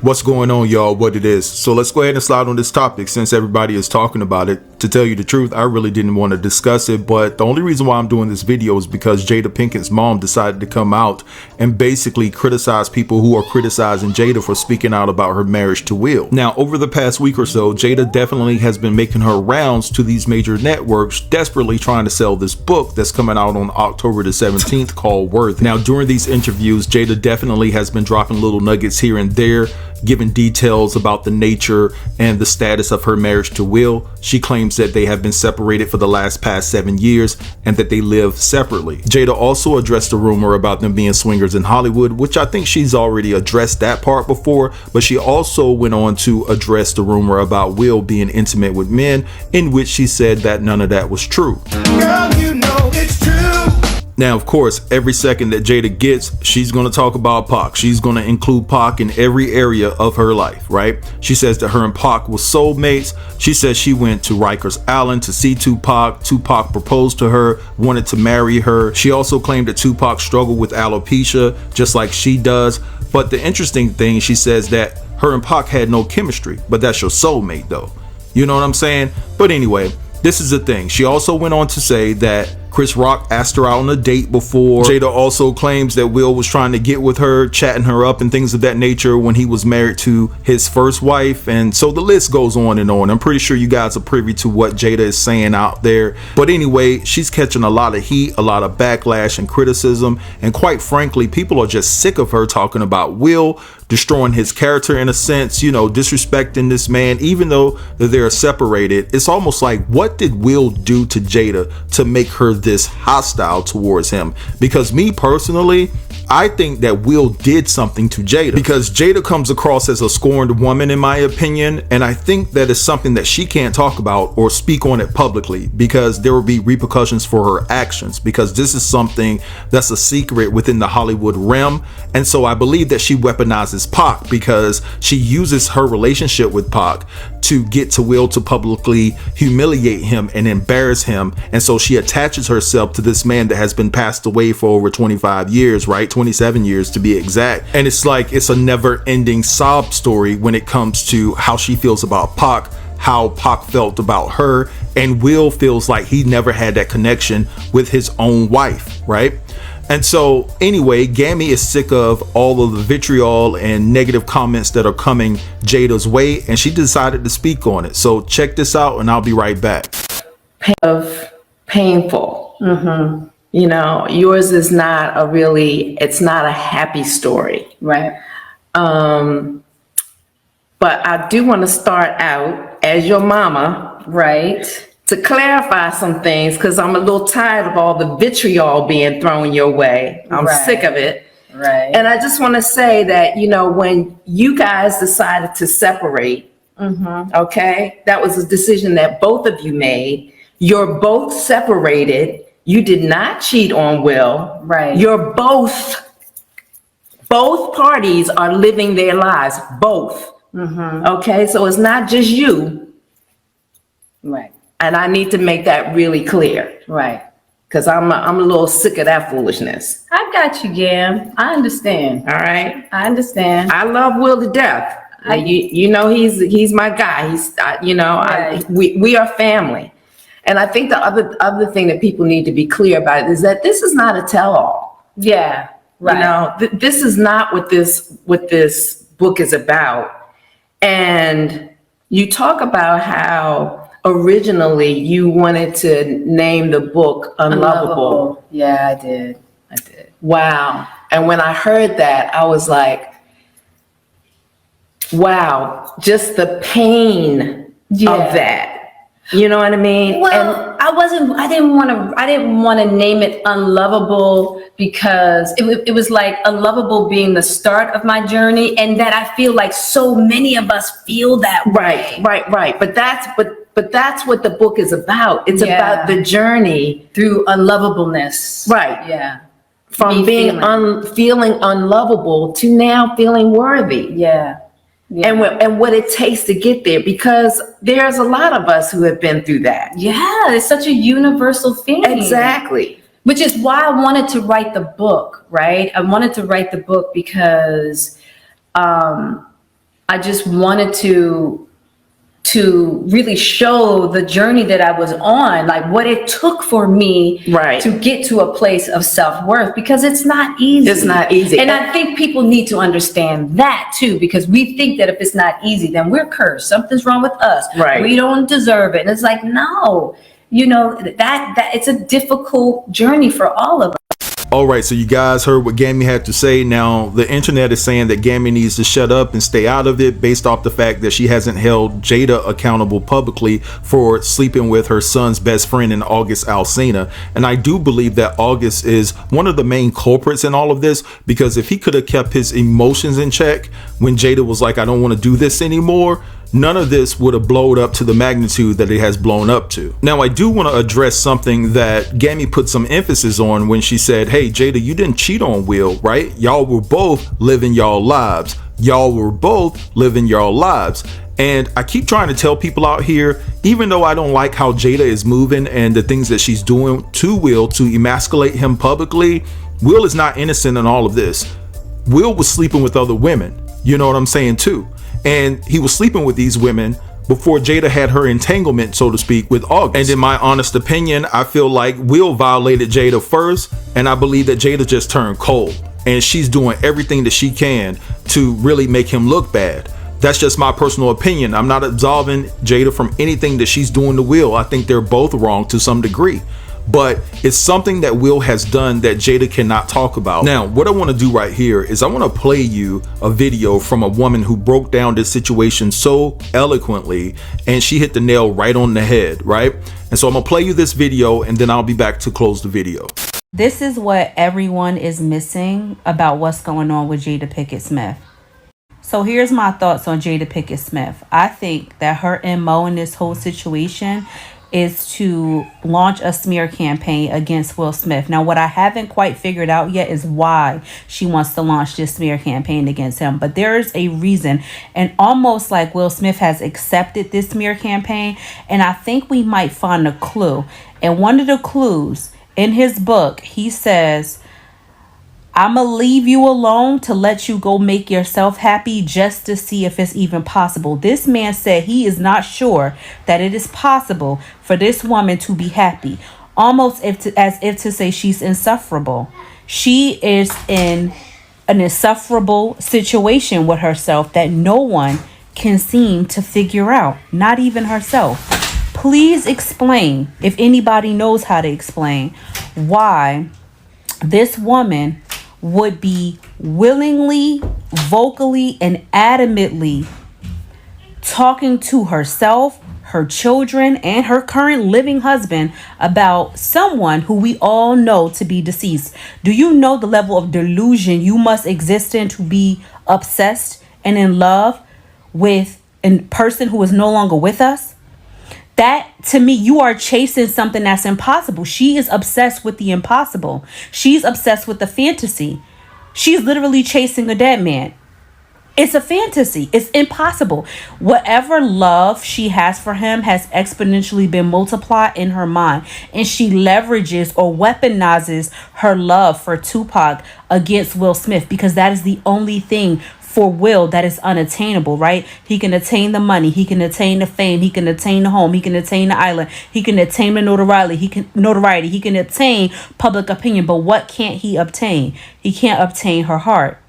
What's going on, y'all? What it is. So let's go ahead and slide on this topic since everybody is talking about it. To tell you the truth, I really didn't want to discuss it, but the only reason why I'm doing this video is because Jada Pinkett's mom decided to come out and basically criticize people who are criticizing Jada for speaking out about her marriage to Will. Now, over the past week or so, Jada definitely has been making her rounds to these major networks, desperately trying to sell this book that's coming out on October the 17th called Worth. Now, during these interviews, Jada definitely has been dropping little nuggets here and there, giving details about the nature and the status of her marriage to Will. She claims that they have been separated for the past 7 years and that they live separately. Jada also addressed the rumor about them being swingers in Hollywood, which I think she's already addressed that part before, but she also went on to address the rumor about Will being intimate with men, in which she said that none of that was true. Girl, you know it's true. Now, of course, every second that Jada gets, she's going to talk about Pac. She's going to include Pac in every area of her life, right? She says that her and Pac were soulmates. She says she went to Rikers Island to see Tupac. Tupac proposed to her, wanted to marry her. She also claimed that Tupac struggled with alopecia, just like she does. But the interesting thing, she says that her and Pac had no chemistry, but that's your soulmate though. You know what I'm saying? But anyway, this is the thing. She also went on to say that Chris Rock asked her out on a date before. Jada also claims that Will was trying to get with her, chatting her up and things of that nature when he was married to his first wife. And so the list goes on and on. I'm pretty sure you guys are privy to what Jada is saying out there. But anyway, she's catching a lot of heat, a lot of backlash and criticism. And quite frankly, people are just sick of her talking about Will, destroying his character in a sense, you know, disrespecting this man, even though they're separated. It's almost like, what did Will do to Jada to make her this hostile towards him? Because me personally, I think that Will did something to Jada, because Jada comes across as a scorned woman in my opinion, and I think that is something that she can't talk about or speak on it publicly, because there will be repercussions for her actions, because this is something that's a secret within the Hollywood realm. And so I believe that she weaponizes Pac, because she uses her relationship with Pac to get to Will to publicly humiliate him and embarrass him. And so she attaches herself to this man that has been passed away for over 25 years, right? 27 years to be exact. And it's like, it's a never ending sob story when it comes to how she feels about Pac, how Pac felt about her, and Will feels like he never had that connection with his own wife, right? And so anyway, Gammy is sick of all of the vitriol and negative comments that are coming Jada's way, and she decided to speak on it. So check this out and I'll be right back. Of painful. You know, yours is not it's not a happy story. Right. But I do want to start out as your mama, Right. to clarify some things, because I'm a little tired of all the vitriol being thrown your way. I'm Right. sick of it. Right. And I just want to say that, you know, when you guys decided to separate, okay, that was a decision that both of you made. You're both separated. You did not cheat on Will. Right. You're both parties are living their lives, both. Okay, so it's not just you. Right. And I need to make that really clear, Right. because I'm a little sick of that foolishness. I got you, Gam. I understand. All right. I understand. I love Will to death. You know, he's my guy. Right. We are family. And I think the other thing that people need to be clear about is that this is not a tell-all. Yeah. Right. You know, this is not what this book is about. And you talk about how originally you wanted to name the book Unlovable. Yeah, I did. Wow. And when I heard that, I was like, wow, just the pain of that. You know what I mean? Well, I didn't want to name it Unlovable, because it was like Unlovable being the start of my journey, and that I feel like so many of us feel that way. Right. But that's what the book is about. It's about the journey through unlovableness. Right. Yeah. From being feeling unlovable to now feeling worthy. Yeah. Yeah. And what it takes to get there, because there's a lot of us who have been through that. Yeah, it's such a universal thing. Exactly. Which is why I wanted to write the book, right? I wanted to write the book because I just wanted to really show the journey that I was on, like what it took for me Right. to get to a place of self-worth, because it's not easy. It's not easy. And I think people need to understand that too, because we think that if it's not easy, then we're cursed. Something's wrong with us. Right. We don't deserve it. And it's like, no, that it's a difficult journey for all of us. All right, so you guys heard what Gammy had to say. Now, the internet is saying that Gammy needs to shut up and stay out of it based off the fact that she hasn't held Jada accountable publicly for sleeping with her son's best friend in August Alsina. And I do believe that August is one of the main culprits in all of this, because if he could have kept his emotions in check when Jada was like, I don't want to do this anymore, none of this would have blown up to the magnitude that it has blown up to. Now, I do want to address something that Gammy put some emphasis on when she said, hey, Jada, you didn't cheat on Will, right? Y'all were both living y'all lives. Y'all were both living y'all lives. And I keep trying to tell people out here, even though I don't like how Jada is moving and the things that she's doing to Will to emasculate him publicly, Will is not innocent in all of this. Will was sleeping with other women. You know what I'm saying too? And he was sleeping with these women before Jada had her entanglement, so to speak, with August. And in my honest opinion, I feel like Will violated Jada first, and I believe that Jada just turned cold, and she's doing everything that she can to really make him look bad. That's just my personal opinion. I'm not absolving Jada from anything that she's doing to Will. I think they're both wrong to some degree. But it's something that Will has done that Jada cannot talk about. Now, what I want to do right here is I want to play you a video from a woman who broke down this situation so eloquently, and she hit the nail right on the head, right? And so I'm gonna play you this video, and then I'll be back to close the video. This is what everyone is missing about what's going on with Jada Pinkett Smith. So here's my thoughts on Jada Pinkett Smith. I think that her MO in this whole situation is to launch a smear campaign against Will Smith. Now, what I haven't quite figured out yet is why she wants to launch this smear campaign against him. But there is a reason, and almost like Will Smith has accepted this smear campaign, and I think we might find a clue. And one of the clues in his book, he says, I'm going to leave you alone to let you go make yourself happy just to see if it's even possible. This man said he is not sure that it is possible for this woman to be happy. Almost as if to say she's insufferable. She is in an insufferable situation with herself that no one can seem to figure out. Not even herself. Please explain, if anybody knows how to explain, why this woman would be willingly, vocally, and adamantly talking to herself, her children, and her current living husband about someone who we all know to be deceased. Do you know the level of delusion you must exist in to be obsessed and in love with a person who is no longer with us? That, to me, you are chasing something that's impossible. She is obsessed with the impossible. She's obsessed with the fantasy. She's literally chasing a dead man. It's a fantasy. It's impossible. Whatever love she has for him has exponentially been multiplied in her mind. And she leverages or weaponizes her love for Tupac against Will Smith, because that is the only thing for Will that is unattainable, right? He can attain the money, he can attain the fame, he can attain the home, he can attain the island, he can attain the notoriety, he can attain public opinion, but what can't he obtain? He can't obtain her heart.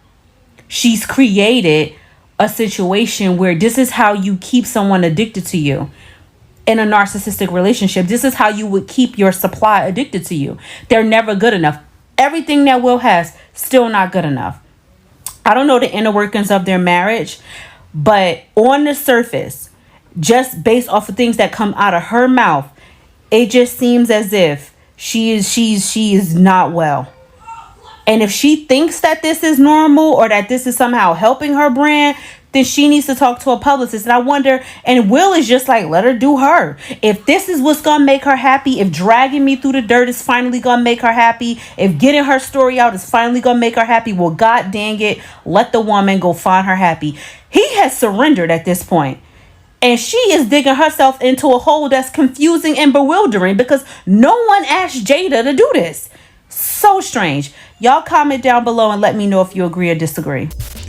She's created a situation where this is how you keep someone addicted to you. In a narcissistic relationship, this is how you would keep your supply addicted to you. They're never good enough. Everything that Will has, still not good enough. I don't know the inner workings of their marriage, but on the surface, just based off of things that come out of her mouth, it just seems as if she is not well. And if she thinks that this is normal or that this is somehow helping her brand, then she needs to talk to a publicist. And I wonder, and Will is just like, let her do her. If this is what's going to make her happy, if dragging me through the dirt is finally going to make her happy, if getting her story out is finally going to make her happy, well, God dang it, let the woman go find her happy. He has surrendered at this point. And she is digging herself into a hole that's confusing and bewildering because no one asked Jada to do this. So strange. Y'all comment down below and let me know if you agree or disagree.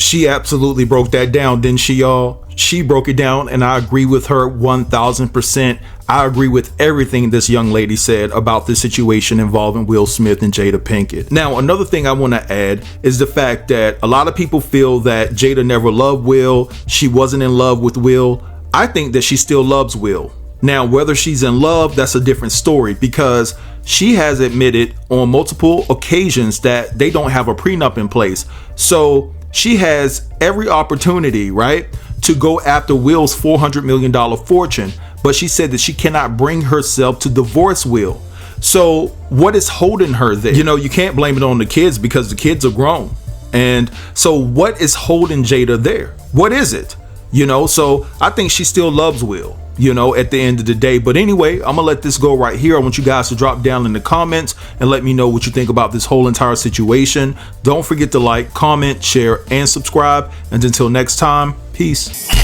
She absolutely broke that down, didn't she, y'all? She broke it down, and I agree with her 1000%. I agree with everything this young lady said about the situation involving Will Smith and Jada Pinkett. Now, another thing I want to add is the fact that a lot of people feel that Jada never loved Will. She wasn't in love with Will. I think that she still loves Will. Now, whether she's in love, that's a different story, because she has admitted on multiple occasions that they don't have a prenup in place. So she has every opportunity, right, to go after Will's $400 million fortune. But she said that she cannot bring herself to divorce Will. So what is holding her there? You know, you can't blame it on the kids because the kids are grown. And so what is holding Jada there? What is it? You know, so I think she still loves Will, you know, at the end of the day. But anyway, I'm gonna let this go right here. I want you guys to drop down in the comments and let me know what you think about this whole entire situation. Don't forget to like, comment, share, and subscribe. And until next time, peace.